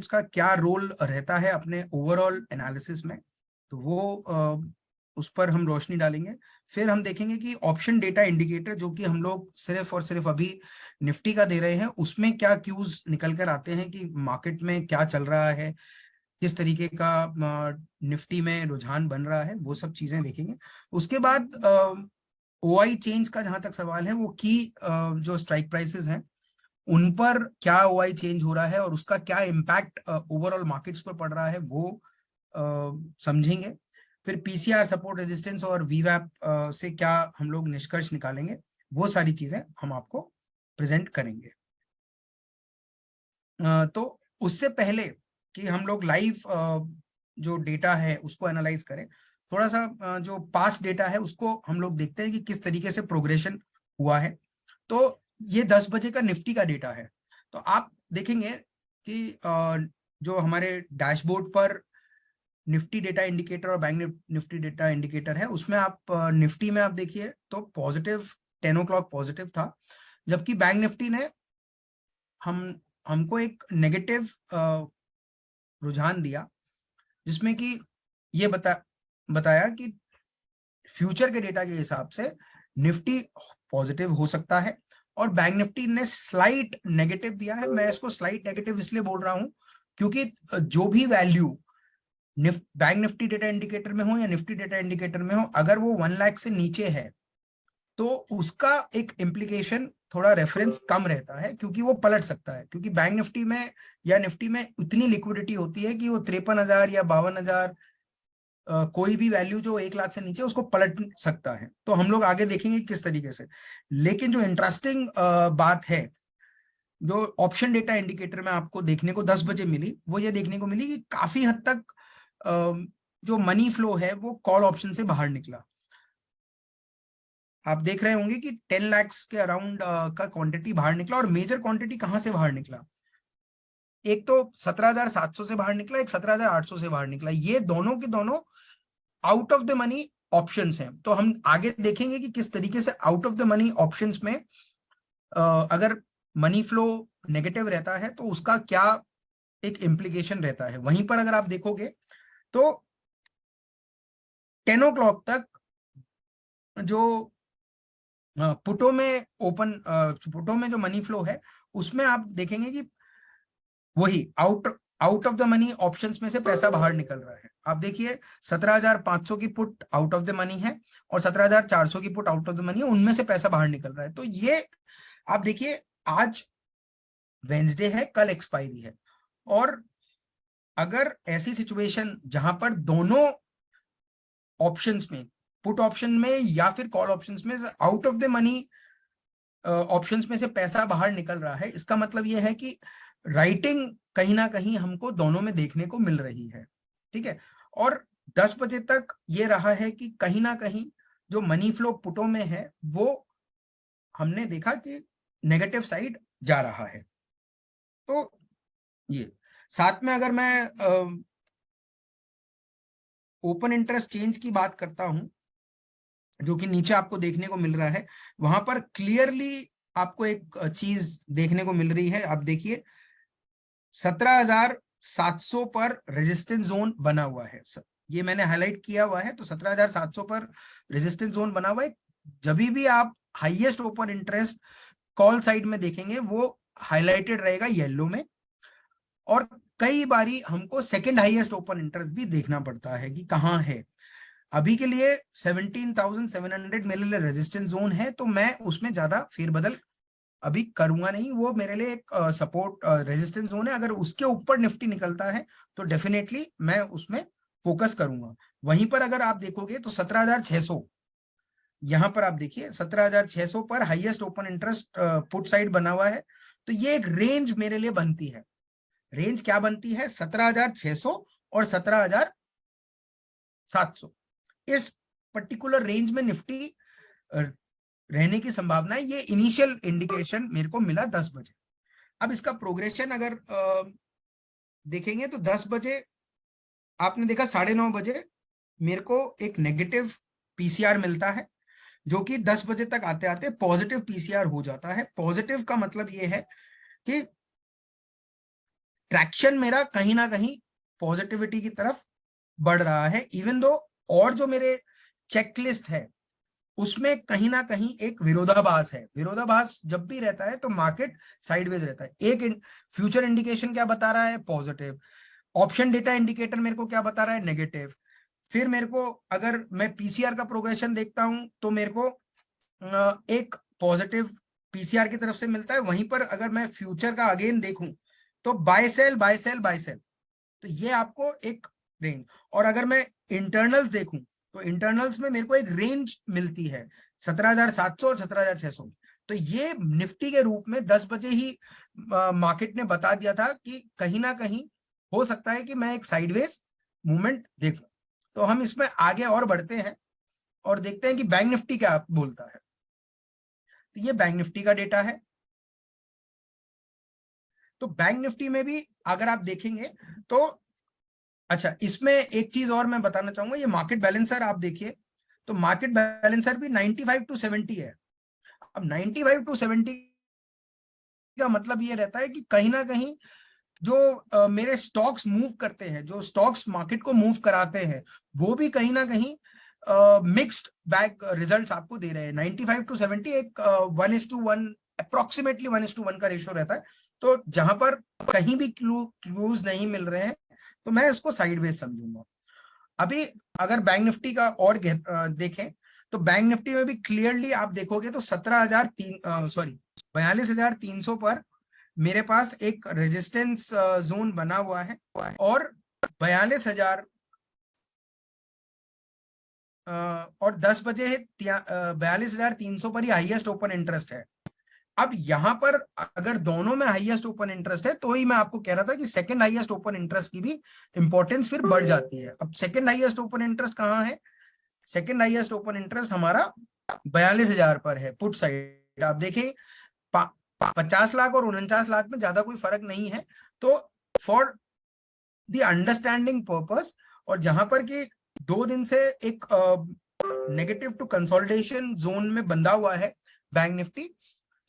का क्या रोल रहता है अपने ओवरऑल एनालिसिस में, तो वो उस पर हम रोशनी डालेंगे। फिर हम देखेंगे कि ऑप्शन डेटा इंडिकेटर जो कि हम लोग सिर्फ और सिर्फ अभी निफ्टी का दे रहे हैं, उसमें क्या क्यूज निकल कर आते हैं कि मार्केट में क्या चल रहा है, किस तरीके का निफ्टी में रुझान बन रहा है, वो सब चीजें देखेंगे। उसके बाद ओआई चेंज का जहां तक सवाल है, वो की जो स्ट्राइक प्राइसेस हैं उन पर क्या ओआई चेंज हो रहा है और उसका क्या इम्पैक्ट ओवरऑल मार्केट्स पर पड़ रहा है, वो समझेंगे। फिर पीसीआर सपोर्ट रेजिस्टेंस और वीवैप से क्या हम लोग निष्कर्ष निकालेंगे, वो सारी चीजें हम आपको प्रेजेंट करेंगे। तो उससे पहले कि हम लोग लाइव जो डेटा है उसको एनालाइज करें, थोड़ा सा जो पास्ट डेटा है उसको हम लोग देखते हैं कि किस तरीके से प्रोग्रेशन हुआ है। तो ये 10 बजे का निफ्टी का डेटा है। तो आप देखेंगे कि जो हमारे डैशबोर्ड पर निफ्टी डेटा इंडिकेटर और बैंक निफ्टी डेटा इंडिकेटर है, उसमें आप निफ्टी में आप देखिए तो पॉजिटिव 10 o'clock पॉजिटिव था, जबकि बैंक निफ्टी ने हमको एक नेगेटिव रुझान दिया, जिसमें कि ये बताया कि फ्यूचर के डेटा के हिसाब से निफ्टी पॉजिटिव हो सकता है और बैंक निफ्टी ने स्लाइट नेगेटिव दिया है। मैं इसको स्लाइट नेगेटिव इसलिए बोल रहा हूं क्योंकि जो भी value bank Nifty data indicator में हो या निफ्टी डेटा इंडिकेटर में हो, अगर वो 1 लाख से नीचे है तो उसका एक इम्प्लीकेशन थोड़ा रेफरेंस कम रहता है, क्योंकि वो पलट सकता है। क्योंकि बैंक निफ्टी में या निफ्टी में उतनी लिक्विडिटी होती है कि वो 53,000 या 52,000 कोई भी वैल्यू जो 1 लाख से नीचे उसको पलट सकता है। तो हम लोग आगे देखेंगे किस तरीके से। लेकिन जो इंटरेस्टिंग बात है, जो ऑप्शन डेटा इंडिकेटर में आपको देखने को 10 बजे मिली, वो ये देखने को मिली कि काफी हद तक जो मनी फ्लो है वो कॉल ऑप्शन से बाहर निकला। आप देख रहे होंगे कि 10 लाख के अराउंड का क्वांटिटी बाहर निकला। और मेजर क्वांटिटी कहां से बाहर निकला? एक तो 17,700 से बाहर निकला, एक 17,800 से बाहर निकला। ये दोनों के दोनों out of the money options हैं। तो हम आगे देखेंगे कि किस तरीके से out of the money options में अगर मनी फ्लो नेगेटिव रहता है तो उसका क्या एक इम्प्लीकेशन रहता है। वहीं पर अगर आप देखोगे तो 10 o'clock तक जो पुटो में पुटो में जो मनी फ्लो है, उसमें आप देखेंगे कि वही out of the money options में से पैसा बाहर निकल रहा है। आप देखिए 17,500 की put out of the money है और 17,400 की put out of the money है, उनमें से पैसा बाहर निकल रहा है। तो ये आप देखिए, आज वेंसडे है, कल एक्सपायरी है, और अगर ऐसी सिचुएशन जहां पर दोनों ऑप्शंस में, पुट ऑप्शन में या फिर कॉल ऑप्शंस में, out of the money options में से पैसा बाहर निकल रहा है, इसका मतलब यह है कि राइटिंग कहीं ना कहीं हमको दोनों में देखने को मिल रही है। ठीक है। और 10 बजे तक ये रहा है कि कहीं ना कहीं जो मनी फ्लो पुटों में है वो हमने देखा कि नेगेटिव साइड जा रहा है। तो ये साथ में अगर मैं ओपन इंटरेस्ट चेंज की बात करता हूं, जो कि नीचे आपको देखने को मिल रहा है, वहां पर क्लियरली आपको एक चीज देखने को मिल रही है। आप देखिए 17,700 पर रेजिस्टेंस जोन बना हुआ है, ये मैंने हाईलाइट किया हुआ है। तो 17,700 पर रेजिस्टेंस जोन बना हुआ है। जब भी आप highest open interest call side में देखेंगे वो हाईलाइटेड रहेगा येलो में, और कई बारी हमको सेकंड हाईएस्ट ओपन इंटरेस्ट भी देखना पड़ता है कि कहाँ है। अभी के लिए 17,700 मेरे लिए रेजिस्टेंस जोन है, तो मैं उसमें ज्यादा फेरबदल अभी करूंगा नहीं। वो मेरे लिए एक सपोर्ट रेजिस्टेंस जोन है। अगर उसके ऊपर निफ्टी निकलता है तो डेफिनेटली मैं उसमें फोकस करूंगा। वहीं पर अगर आप देखोगे तो 17,600, यहां पर आप देखिए 17,600 पर highest open interest put side बना हुआ है। तो ये एक रेंज मेरे लिए बनती है। रेंज क्या बनती है? 17,600 और 17,700। इस पर्टिकुलर रेंज में निफ्टी रहने की संभावना है। ये इनिशियल इंडिकेशन मेरे को मिला 10 बजे। अब इसका प्रोग्रेशन अगर देखेंगे तो 10 बजे आपने देखा, 9:30 बजे मेरे को एक नेगेटिव पीसीआर मिलता है, जो कि 10 बजे तक आते आते पॉजिटिव पीसीआर हो जाता है। पॉजिटिव का मतलब ये है कि ट्रैक्शन मेरा कहीं ना कहीं पॉजिटिविटी की तरफ बढ़ रहा है, इवन दो और जो मेरे चेकलिस्ट है उसमें कहीं ना कहीं एक विरोधाभास है। विरोधाभास जब भी रहता है तो मार्केट साइडवेज रहता है। एक फ्यूचर इंडिकेशन क्या बता रहा है, पॉजिटिव। ऑप्शन डेटा इंडिकेटर मेरे को क्या बता रहा है, नेगेटिव। फिर मेरे को अगर मैं पीसीआर का प्रोग्रेशन देखता हूं तो मेरे को एक पॉजिटिव पीसीआर की तरफ से मिलता है। वहीं पर अगर मैं फ्यूचर का अगेन देखूं तो by cell by cell by cell, तो ये आपको एक रेंज। और अगर मैं इंटरनल्स देखूं तो इंटरनल्स में मेरे को एक रेंज मिलती है 17,700 और 17,600। तो ये निफ्टी के रूप में 10 बजे ही मार्केट ने बता दिया था कि कहीं ना कहीं हो सकता है कि मैं एक साइडवेज मूवमेंट देखूं। तो हम इसमें आगे और बढ़ते हैं और देखते हैं कि बैंक निफ्टी क्या बोलता है। तो ये बैंक निफ्टी का डेटा है। तो बैंक निफ्टी में भी अगर आप देखेंगे तो अच्छा, इसमें एक चीज और मैं बताना चाहूंगा, ये मार्केट बैलेंसर आप देखिए तो मार्केट बैलेंसर भी 95 टू 70 है। अब 95 टू 70 का मतलब ये रहता है कि कहीं ना कहीं जो मेरे स्टॉक्स मूव करते हैं, जो स्टॉक्स मार्केट को मूव कराते हैं, वो भी कहीं ना कहीं मिक्स्ड बैग रिजल्ट्स आपको दे रहे हैं। 95 टू 70 एक 1:1 अप्रोक्सीमेटली 1:1 का रेशियो रहता है। तो जहां पर कहीं भी क्लूज नहीं मिल रहे हैं तो मैं इसको साइडवेज समझूंगा। अभी अगर बैंक निफ्टी का और देखें तो बैंक निफ्टी में भी क्लियरली आप देखोगे तो 42,300 पर मेरे पास एक रेजिस्टेंस जोन बना हुआ है और 42,000 और 10 बजे 42,300 पर ही हाईएस्ट ओपन इंटरेस्ट है। अब यहां पर अगर दोनों में हाईएस्ट ओपन इंटरेस्ट है तो ही मैं आपको कह रहा था कि सेकंड हाईएस्ट ओपन इंटरेस्ट की भी इंपॉर्टेंस फिर बढ़ जाती है। अब सेकंड हाईएस्ट ओपन इंटरेस्ट कहां है, सेकंड हाईएस्ट ओपन इंटरेस्ट हमारा 42,000 पर है पुट साइड। आप देखें 50 लाख और 49 लाख में ज्यादा कोई फर्क नहीं है। तो फॉर द अंडरस्टैंडिंग पर्पस, और जहां पर कि 2 दिन से एक नेगेटिव टू कंसोलिडेशन जोन में बंधा हुआ है बैंक निफ्टी।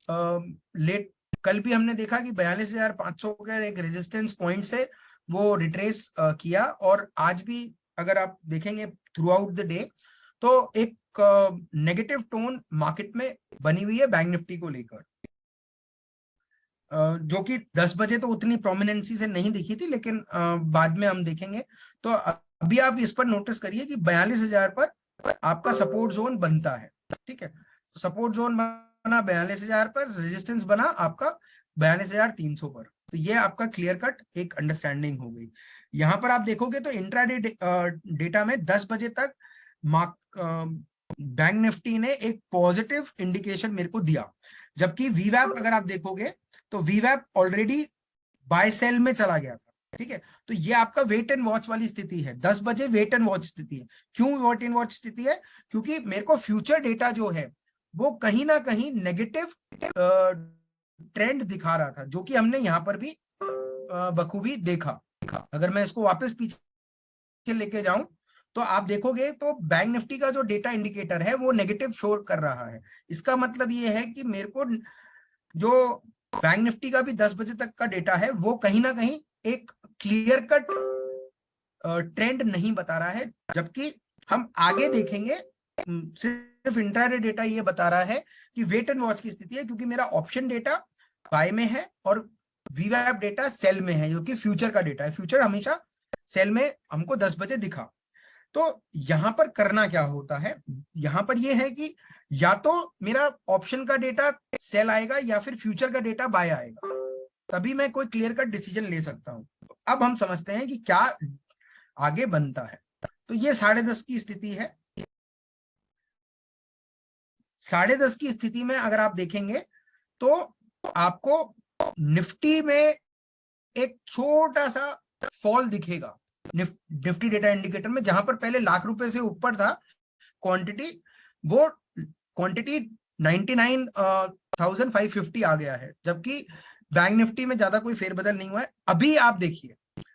लेट कल भी हमने देखा कि 42,500 के एक रेजिस्टेंस पॉइंट से वो रिट्रेस किया, और आज भी अगर आप देखेंगे थ्रू आउट द डे तो एक नेगेटिव टोन मार्केट में बनी हुई है बैंक निफ्टी को लेकर, जो कि 10 बजे तो उतनी प्रोमिनेंसी से नहीं दिखी थी, लेकिन बाद में हम देखेंगे। तो अभी आप इस पर नोटिस करिए कि 42,000 पर आपका सपोर्ट जोन बनता है। ठीक है, सपोर्ट जोन बना 42,000 पर, रेजिस्टेंस बना आपका 42,300 पर। तो ये आपका क्लियर कट एक अंडरस्टैंडिंग हो गई। यहां पर आप देखोगे तो इंट्राडे डेटा में 10 बजे तक बैंक निफ्टी ने एक पॉजिटिव इंडिकेशन मेरे को दिया, जबकि वीवैप अगर आप देखोगे तो वीवैप ऑलरेडी बाय सेल में चला गया था। ठीक है, तो ये आपका वेट एंड वॉच वाली स्थिति है। 10 बजे वेट एंड वॉच स्थिति है। क्यों वेट एंड वॉच स्थिति है, क्योंकि मेरे को फ्यूचर डेटा जो है वो कहीं ना कहीं नेगेटिव ट्रेंड दिखा रहा था, जो कि हमने यहां पर भी बखूबी देखा। अगर मैं इसको वापस पीछे लेके जाऊं तो आप देखोगे तो बैंक निफ्टी का जो डेटा इंडिकेटर है वो नेगेटिव शो कर रहा है। इसका मतलब ये है कि मेरे को जो बैंक निफ्टी का भी 10 बजे तक का डेटा है वो कहीं ना कहीं एक क्लियर कट ट्रेंड नहीं बता रहा है। जबकि हम आगे देखेंगे सिर्फ इंट्राडे डेटा ये बता रहा है कि वेट एंड वॉच की स्थिति है, क्योंकि मेरा ऑप्शन डेटा बाय में है और वीवैप डेटा सेल में है, जो कि फ्यूचर का डेटा है। फ्यूचर हमेशा सेल में हमको 10 बजे दिखा। तो यहां पर करना क्या होता है, यहां पर यह है कि या तो मेरा ऑप्शन का डेटा सेल आएगा या फिर फ्यूचर का डेटा बाय आएगा, तभी मैं कोई क्लियर कट डिसीजन ले सकता हूं। अब हम समझते हैं कि क्या आगे बनता है। तो ये 10:30 की स्थिति है। 10:30 की स्थिति में अगर आप देखेंगे तो आपको निफ्टी में एक छोटा सा फॉल दिखेगा निफ्टी डेटा इंडिकेटर में, जहां पर पहले लाख रुपए से ऊपर था क्वांटिटी, वो क्वांटिटी 99,550 आ गया है। जबकि बैंक निफ्टी में ज्यादा कोई फेरबदल नहीं हुआ है। अभी आप देखिए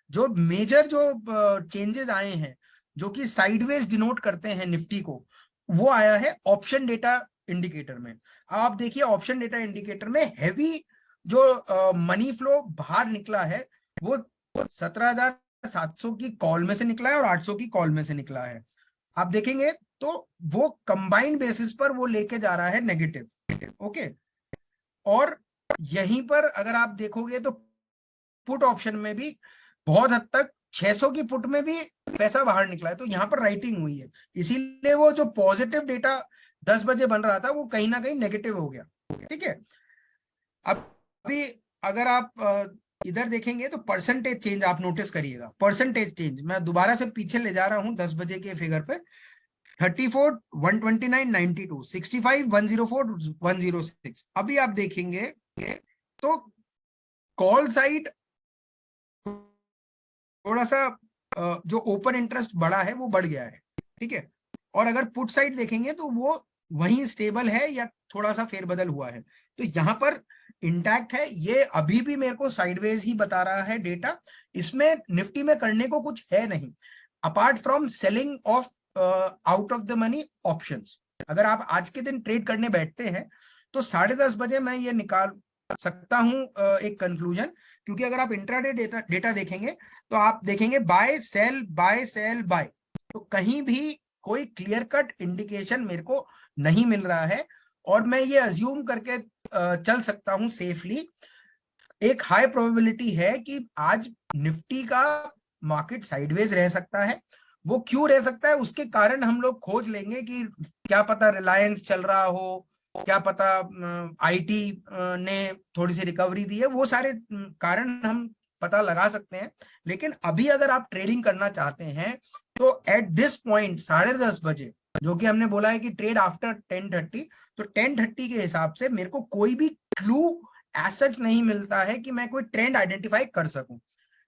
जो मेजर जो चेंजेस आए हैं जो कि साइडवेज डिनोट करते हैं निफ्टी को, वो आया है ऑप्शन डेटा इंडिकेटर में। आप देखिए ऑप्शन डेटा इंडिकेटर में हैवी जो मनी फ्लो बाहर निकला है वो 17,700 की कॉल में से निकला है और 800 की कॉल में से निकला है। आप देखेंगे तो वो कंबाइंड बेसिस पर वो लेके जा रहा है नेगेटिव। ओके, और यहीं पर अगर आप देखोगे तो पुट ऑप्शन में भी बहुत हद तक 600 की पुट में भी पैसा बाहर निकला है, तो यहाँ पर राइटिंग हुई है, इसीलिए वो जो पॉजिटिव डेटा 10 बजे बन रहा था वो कहीं ना कहीं नेगेटिव हो गया। ठीक है, अब अभी अगर आप इधर देखेंगे तो परसेंटेज चेंज आप नोटिस करिएगा। परसेंटेज चेंज मैं दोबारा से पीछे ले जा रहा हूं 10 बजे के फिगर पे। 34 129 92 65 104 106। अभी आप देखेंगे तो कॉल साइड थोड़ा सा जो ओपन इंटरेस्ट बढ़ा है वो बढ़ गया है। ठीक है, और अगर पुट साइड देखेंगे तो वो वहीं स्टेबल है या थोड़ा सा फेरबदल हुआ है, तो यहाँ पर इंटैक्ट है। ये अभी भी मेरे को साइडवेज ही बता रहा है डेटा, इसमें निफ्टी में करने को कुछ है नहीं apart from selling of out of the money options. अगर आप आज के दिन ट्रेड करने बैठते हैं तो 10:30 बजे मैं ये निकाल सकता हूं एक कंक्लूजन, क्योंकि अगर आप इंट्राडे डेटा देखेंगे तो आप देखेंगे by cell by cell by, तो कहीं भी कोई क्लियर कट इंडिकेशन मेरे को नहीं मिल रहा है। और मैं ये अज्यूम करके चल सकता हूं सेफली, एक हाई प्रोबेबिलिटी है कि आज निफ्टी का मार्केट साइडवेज रह सकता है। वो क्यों रह सकता है उसके कारण हम लोग खोज लेंगे कि क्या पता रिलायंस चल रहा हो, क्या पता आईटी ने थोड़ी सी रिकवरी दी है, वो सारे कारण हम पता लगा सकते हैं। लेकिन अभी अगर आप ट्रेडिंग करना चाहते हैं तो एट दिस पॉइंट 10:30 बजे, जो कि हमने बोला है कि ट्रेड आफ्टर 10:30, तो 10:30 के हिसाब से मेरे को कोई भी क्लू एज सच नहीं मिलता है कि मैं कोई ट्रेंड आइडेंटिफाई कर सकूं।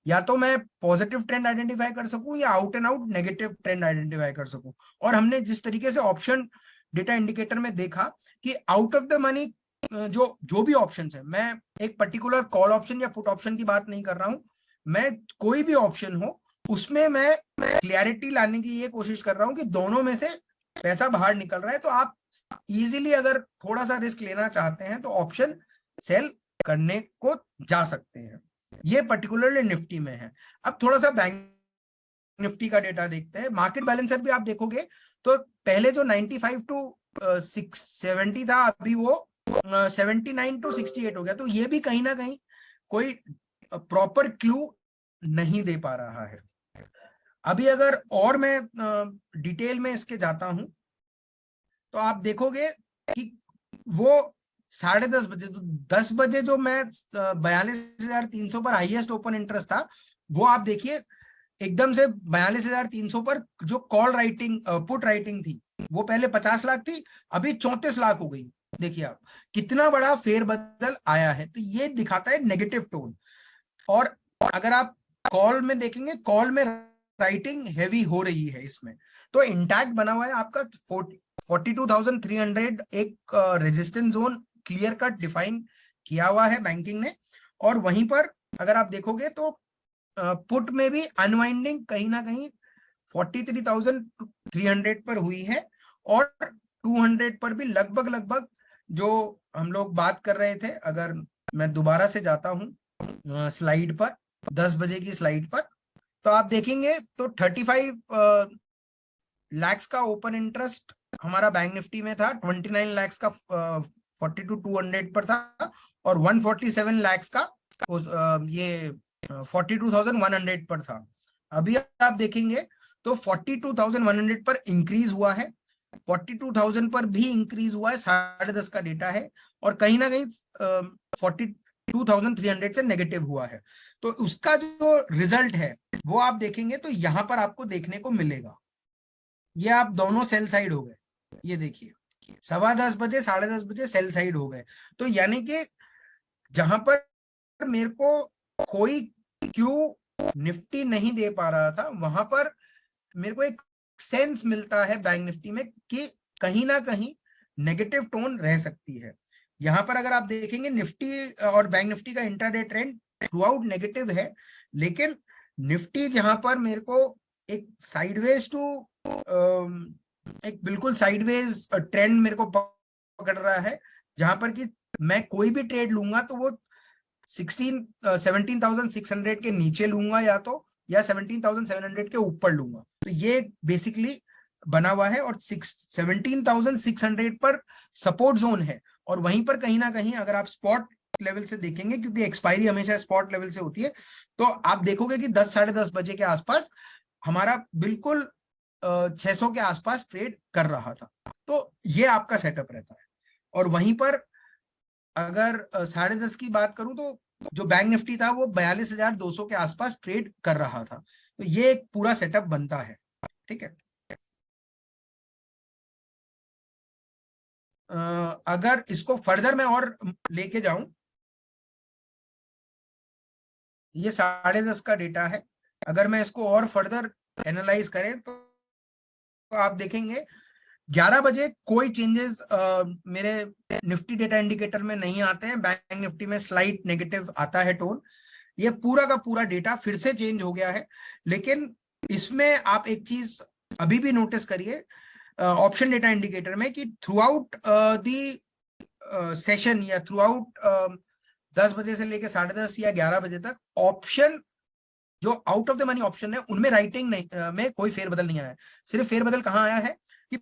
या तो मैं पॉजिटिव ट्रेंड आइडेंटिफाई कर सकूं या out and out negative trend identify कर सकूं। और हमने जिस तरीके से ऑप्शन डेटा इंडिकेटर में देखा कि आउट ऑफ द मनी जो जो भी ऑप्शन है, मैं एक पर्टिकुलर कॉल ऑप्शन या पुट ऑप्शन की बात नहीं कर रहा हूं, मैं कोई भी ऑप्शन हो उसमें मैं क्लियरिटी लाने की ये कोशिश कर रहा हूं कि दोनों में से पैसा बाहर निकल रहा है। तो आप इजीली अगर थोड़ा सा रिस्क लेना चाहते हैं तो ऑप्शन सेल करने को जा सकते हैं। ये पर्टिकुलरली निफ्टी में है। अब थोड़ा सा बैंक निफ्टी का डेटा देखते हैं। मार्केट बैलेंसर भी आप देखोगे तो पहले जो 95 टू 670 था, अभी वो 79 टू 68 हो गया, तो ये भी कहीं ना कहीं कोई प्रॉपर क्लू नहीं दे पा रहा है। अभी अगर और मैं डिटेल में इसके जाता हूं तो आप देखोगे कि वो 10:30 बजे, तो 10 बजे जो मैं 42,300 पर हाईएस्ट ओपन इंटरेस्ट था, वो आप देखिए एकदम से 42,300 पर जो कॉल राइटिंग पुट राइटिंग थी वो पहले 50 लाख थी, अभी 34 लाख हो गई। देखिए आप कितना बड़ा फेरबदल आया है, तो ये दिखाता है नेगेटिव टोन। और अगर आप कॉल में देखेंगे, कॉल में राइटिंग हैवी हो रही है इसमें, तो इंटैक्ट बना हुआ है आपका 42,300, एक resistance zone clear cut define किया हुआ है बैंकिंग ने। और वहीं पर अगर आप देखोगे तो पुट में भी अनवाइंडिंग कहीं ना कहीं 43,300 पर हुई है, और 200 पर भी लगभग लगभग जो हम लोग बात कर रहे थे। अगर मैं दोबारा से जाता हूं स्लाइड पर, 10 बजे की स्लाइड पर, तो आप देखेंगे तो 35 लैक्स का ओपन इंटरेस्ट हमारा बैंक निफ्टी में था, 29 लैक्स का 42,200 पर था, और 147 लैक्स का ये 42,100 पर था। अभी आप देखेंगे तो 42,100 पर इंक्रीज हुआ है, 42,000 पर भी इंक्रीज हुआ है, 10:30 का डेटा है, और कहीं ना कहीं 42,300 से नेगेटिव हुआ है। तो उसका जो रिजल्ट है वो आप देखेंगे तो यहां पर आपको देखने को मिलेगा। ये आप दोनों सेल साइड हो गए, ये देखिए 10:15 बजे 10:30 बजे सेल साइड हो गए। तो यानी कि जहां पर मेरे को कोई क्यों निफ्टी नहीं दे पा रहा था, वहां पर मेरे को एक सेंस मिलता है बैंक निफ्टी में कि कहीं ना कहीं नेगेटिव टोन रह सकती है। यहां पर अगर आप देखेंगे निफ्टी और बैंक निफ्टी का intraday trend through out negative है, लेकिन निफ्टी जहां पर मेरे को एक साइडवेज टू एक बिल्कुल साइडवेज ट्रेंड मेरे को पकड़ रहा है, जहां पर कि मैं कोई भी ट्रेड लूंगा तो वो 17,600 के नीचे लूंगा या 17,700 के ऊपर लूंगा। तो ये बेसिकली बना हुआ है और 17,600 पर सपोर्ट जोन है, और वहीं पर कहीं ना कहीं अगर आप स्पॉट लेवल से देखेंगे, क्योंकि एक्सपायरी हमेशा स्पॉट लेवल से होती है, तो आप देखोगे कि 10 साढ़े 10 बजे के आसपास हमारा बिल्कुल 600 के आसपास ट्रेड कर रहा था। तो ये आपका सेटअप रहता है। और वहीं पर अगर 10:30 की बात करूं तो जो बैंक निफ्टी था वो 42,200 के आसपास ट्रेड कर रहा था। तो ये एक पूरा सेटअप बनता है। ठीक है। अगर इसको फर्दर मैं और लेके जाऊं, ये 10:30 का डेटा है। अगर मैं इसको और फर्दर एनालाइज करें तो आप देखेंगे 11 बजे कोई चेंजेस मेरे निफ्टी डेटा इंडिकेटर में नहीं आते हैं। बैंक निफ्टी में स्लाइट नेगेटिव आता है टोन। ये पूरा का पूरा डेटा फिर से चेंज हो गया है। लेकिन इसमें आप एक चीज अभी भी नोटिस करिए ऑप्शन डेटा इंडिकेटर में कि थ्रू आउट दी सेशन या थ्रू आउट 10 बजे से लेकर 10:30 या 11 बजे तक ऑप्शन जो out of the money option है उनमें राइटिंग नहीं में कोई फेरबदल नहीं आया है। सिर्फ फेरबदल कहाँ आया है कि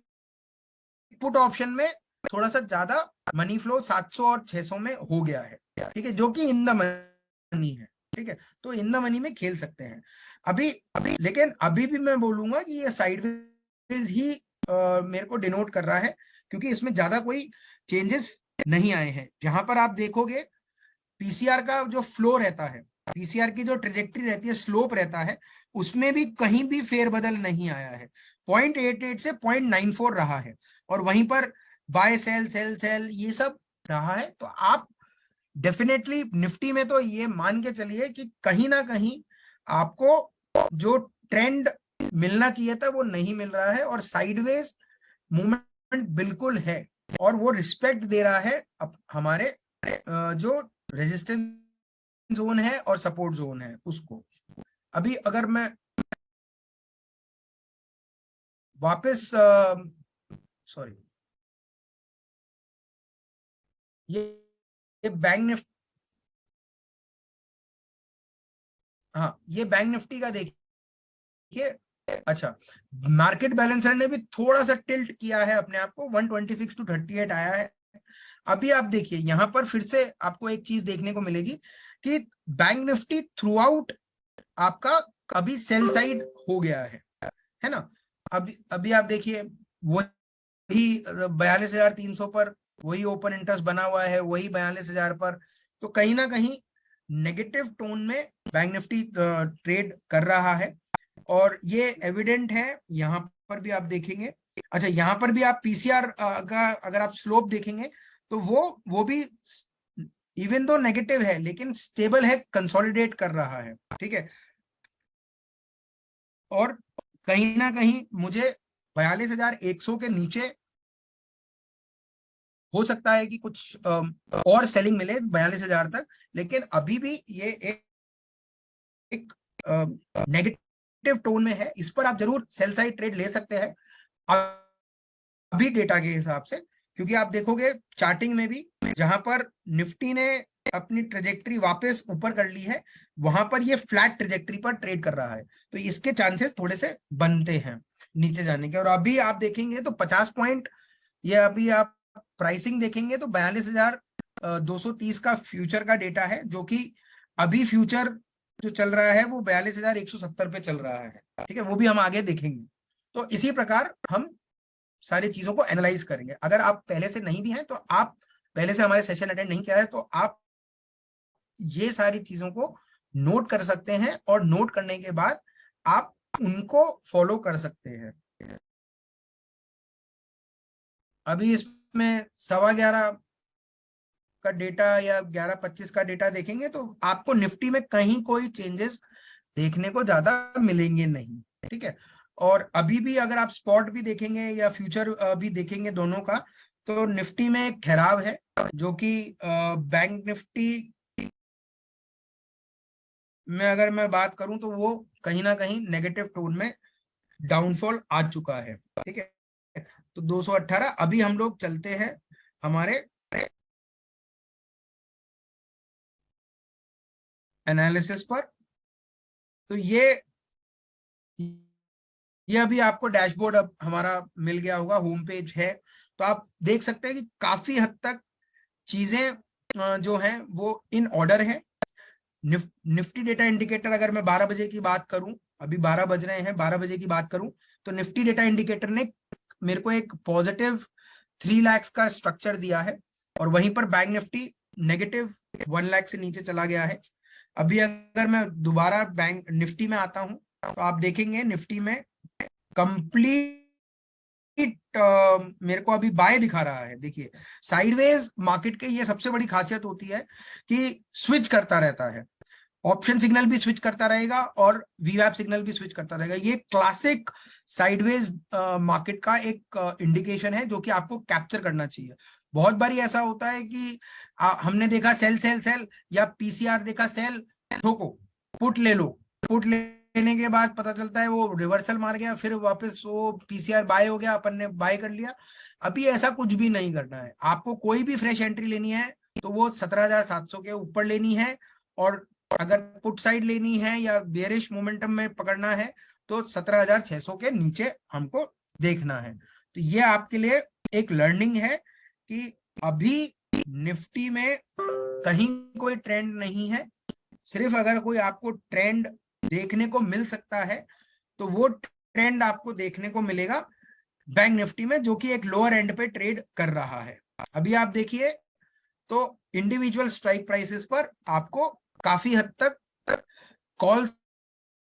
पुट ऑप्शन में थोड़ा सा ज्यादा मनी फ्लो 700 और 600 में हो गया है। ठीक है, जो कि इन द मनी है। ठीक है, तो इन द मनी में खेल सकते हैं अभी अभी। लेकिन अभी भी मैं बोलूंगा कि ये साइडवेज ही मेरे को डिनोट कर रहा है, क्योंकि इसमें ज्यादा कोई चेंजेस नहीं आए हैं। जहां पर आप देखोगे पीसीआर का जो फ्लो रहता है, पीसीआर की जो ट्रेजेक्ट्री रहती है, स्लोप रहता है, उसमें भी कहीं भी फेरबदल नहीं आया है। 0.88 से 0.94 रहा है, और वहीं पर बाय सेल सेल सेल ये सब रहा है। तो आप डेफिनेटली निफ्टी में तो ये मान के चलिए कि कहीं ना कहीं आपको जो ट्रेंड मिलना चाहिए था वो नहीं मिल रहा है, और साइडवेज मूवमेंट बिल्कुल है, और वो रिस्पेक्ट दे रहा है हमारे जो रेजिस्टेंस जोन है और सपोर्ट जोन है उसको। अभी अगर मैं वापस सॉरी, ये बैंक निफ्टी, हाँ ये बैंक निफ्टी का देखिए। अच्छा, मार्केट बैलेंसर ने भी थोड़ा सा टिल्ट किया है अपने आप को, 126 टू 38 आया है। अभी आप देखिए यहां पर फिर से आपको एक चीज देखने को मिलेगी कि बैंक निफ्टी थ्रू आउट आपका अभी सेल साइड हो गया है ना। अभी अभी आप देखिए वही 42,300 पर वही ओपन इंटरेस्ट बना हुआ है, वही 42,000 पर। तो कहीं ना कहीं नेगेटिव टोन में बैंक निफ्टी ट्रेड कर रहा है, और ये एविडेंट है। यहाँ पर भी आप देखेंगे, अच्छा यहाँ पर भी आप पीसीआर का अगर आप स्लोप देखेंगे तो वो भी इवन दो नेगेटिव है लेकिन स्टेबल है, कंसोलिडेट कर रहा है। ठीक है, और कहीं ना कहीं मुझे 42,100 के नीचे हो सकता है कि कुछ और सेलिंग मिले 42,000 तक। लेकिन अभी भी ये एक नेगेटिव टोन में है। इस पर आप जरूर सेल साइड ट्रेड ले सकते हैं अभी डेटा के हिसाब से, क्योंकि आप देखोगे चार्टिंग में भी जहां पर निफ्टी ने अपनी ट्रेजेक्ट्री वापस ऊपर कर ली है, वहां पर ये फ्लैट ट्रेजेक्ट्री पर ट्रेड कर रहा है। तो इसके चांसेस थोड़े से बनते हैं नीचे जाने के। और अभी आप देखेंगे तो 50 पॉइंट, ये अभी आप प्राइसिंग देखेंगे तो 42,230 का फ्यूचर का डेटा है, जो कि अभी फ्यूचर जो चल रहा है वो 42,170 पे चल रहा है। ठीक है, वो भी हम आगे देखेंगे। तो इसी प्रकार हम सारी चीजों को एनालाइज करेंगे। अगर आप पहले से नहीं भी हैं तो आप पहले से हमारे सेशन अटेंड नहीं किया है तो आप ये सारी चीजों को नोट कर सकते हैं, और नोट करने के बाद आप उनको फॉलो कर सकते हैं। अभी इसमें 11:15 का डेटा या 11:25 का डेटा देखेंगे तो आपको निफ्टी में कहीं कोई चेंजेस देखने को ज्यादा मिलेंगे नहीं। ठीक है, और अभी भी अगर आप स्पॉट भी देखेंगे या फ्यूचर भी देखेंगे दोनों का, तो निफ्टी में एक ठहराव है, जो कि बैंक निफ्टी में अगर मैं बात करूं तो वो कहीं ना कहीं नेगेटिव टोन में डाउनफॉल आ चुका है। ठीक है, तो 218 अभी हम लोग चलते हैं हमारे एनालिसिस पर। तो ये अभी आपको डैशबोर्ड अब हमारा मिल गया होगा, होम पेज है। तो आप देख सकते हैं कि काफी हद तक चीजें जो हैं वो इन ऑर्डर है। निफ्टी डेटा इंडिकेटर, अगर मैं 12 बजे की बात करूं, अभी 12 बज रहे हैं, 12 बजे की बात करूं, तो निफ्टी डेटा इंडिकेटर ने मेरे को एक पॉजिटिव 3 लाख का स्ट्रक्चर दिया है, और वहीं पर बैंक निफ्टी नेगेटिव 1 लाख से नीचे चला गया है। अभी अगर मैं दोबारा बैंक निफ्टी में आता हूं, तो आप देखेंगे निफ्टी में कंप्लीट मेरे को अभी बाय दिखा रहा है। देखिए, साइडवेज मार्केट के ये सबसे बड़ी खासियत होती है कि स्विच करता रहता है, ऑप्शन सिग्नल भी स्विच करता रहेगा और वीवैप सिग्नल भी स्विच करता रहेगा। ये क्लासिक साइडवेज मार्केट का एक इंडिकेशन है जो कि आपको कैप्चर करना चाहिए। बहुत बारी ऐसा होता है कि हमने देखा सेल सेल सेल, या पीसीआर देखा सेल, ठोको, पुट ले लो, पुट लेने के बाद पता चलता है वो रिवर्सल मार गया, फिर वापस वो पीसीआर बाय हो गया, अपन ने बाय कर लिया। अभी ऐसा कुछ भी नहीं करना है आपको। कोई भी फ्रेश एंट्री लेनी है तो वो 17,700 के ऊपर लेनी है, और अगर पुट साइड लेनी है या बेरिश मोमेंटम में पकड़ना है तो 17,600 के नीचे हमको देखना है। तो ये आपके लिए एक लर्निंग है कि अभी निफ्टी में कहीं कोई ट्रेंड नहीं है। सिर्फ अगर कोई आपको ट्रेंड देखने को मिल सकता है तो वो ट्रेंड आपको देखने को मिलेगा बैंक निफ्टी में, जो कि एक लोअर एंड पे ट्रेड कर रहा है। अभी आप देखिए तो इंडिविजुअल स्ट्राइक प्राइसेस पर आपको काफी हद तक कॉल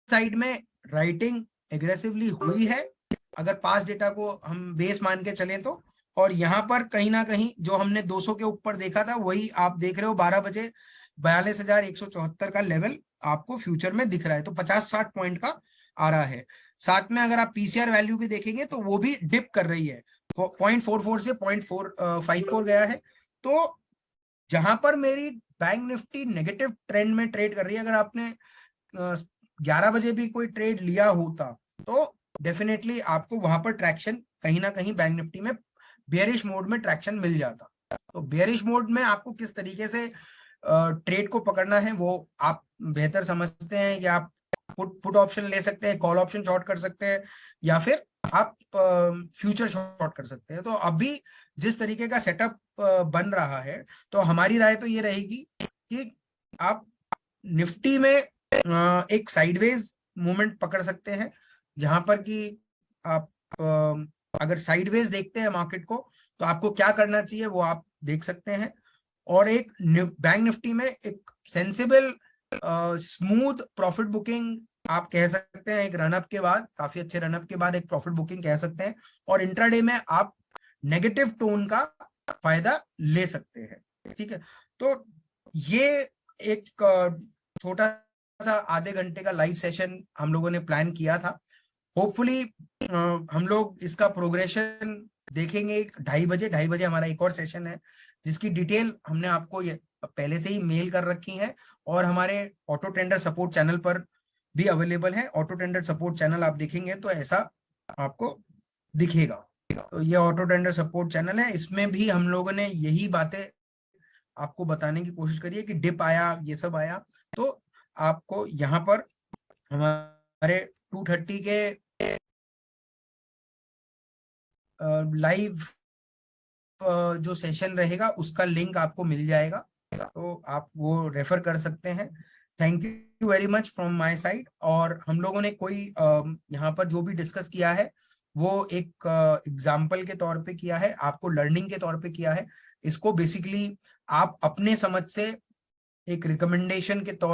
साइड में राइटिंग एग्रेसिवली हुई है, अगर पास डेटा को हम बेस मान के चलें तो। और यहाँ पर कहीं ना कहीं जो हमने 200 के ऊपर देखा था वही आप देख रहे हो 12 बजे 42,174 का लेवल आपको फ्यूचर में दिख रहा है। तो 50-60 पॉइंट का आ रहा है। साथ में अगर आप पीसीआर वैल्यू भी देखेंगे तो वो भी डिप कर रही है, 0.44 से 0.54 गया है। तो जहां पर मेरी बैंक निफ्टी नेगेटिव ट्रेंड में ट्रेड कर रही है, अगर आपने 11 बजे भी कोई ट्रेड लिया होता तो डेफिनेटली आपको वहां पर ट्रैक्शन कहीं ना कहीं बैंक निफ्टी में बेयरिश मोड में ट्रैक्शन मिल जाता। तो बेयरिश मोड में आपको किस तरीके से ट्रेड को पकड़ना है वो आप बेहतर समझते हैं कि आप पुट ऑप्शन ले सकते हैं, कॉल ऑप्शन शॉर्ट कर सकते हैं, या फिर आप फ्यूचर शॉर्ट कर सकते हैं। तो अभी जिस तरीके का सेटअप बन रहा है, तो हमारी राय तो ये रहेगी कि आप निफ्टी में एक साइडवेज मूवमेंट पकड़ सकते हैं, जहां पर कि आप अगर साइडवेज देखते हैं मार्केट को तो आपको क्या करना चाहिए वो आप देख सकते हैं। और एक बैंक निफ्टी में एक सेंसिबल स्मूथ प्रॉफिट बुकिंग आप कह सकते हैं, एक रनअप के बाद, काफी अच्छे रनअप के बाद एक प्रॉफिट बुकिंग कह सकते हैं। और इंट्राडे में आप नेगेटिव टोन का फायदा ले सकते हैं। ठीक है, तो ये एक छोटा सा आधे घंटे का लाइव सेशन हम लोगों ने प्लान किया था। होपफुली हम लोग इसका प्रोग्रेशन देखेंगे। 2:30 बजे हमारा एक और सेशन है जिसकी डिटेल हमने आपको पहले से ही मेल कर रखी है, और हमारे ऑटो टेंडर सपोर्ट चैनल पर भी अवेलेबल है। ऑटो टेंडर सपोर्ट चैनल आप देखेंगे तो ऐसा आपको दिखेगा। तो ये ऑटो टेंडर सपोर्ट चैनल है, इसमें भी हम लोगों ने यही बातें आपको बताने की कोशिश करी है कि डिप आया, ये सब आया, तो आपको यहाँ पर हमारे 2:30 के लाइव जो सेशन रहेगा उसका लिंक आपको मिल जाएगा, तो आप वो रेफर कर सकते हैं। Thank you very much from my side. और हम लोगों ने कोई यहाँ पर जो भी डिस्कस किया है वो एक एग्जाम्पल के तौर पे किया है, आपको लर्निंग के तौर पे किया है। इसको बेसिकली आप अपने समझ से एक रिकमेंडेशन के तौर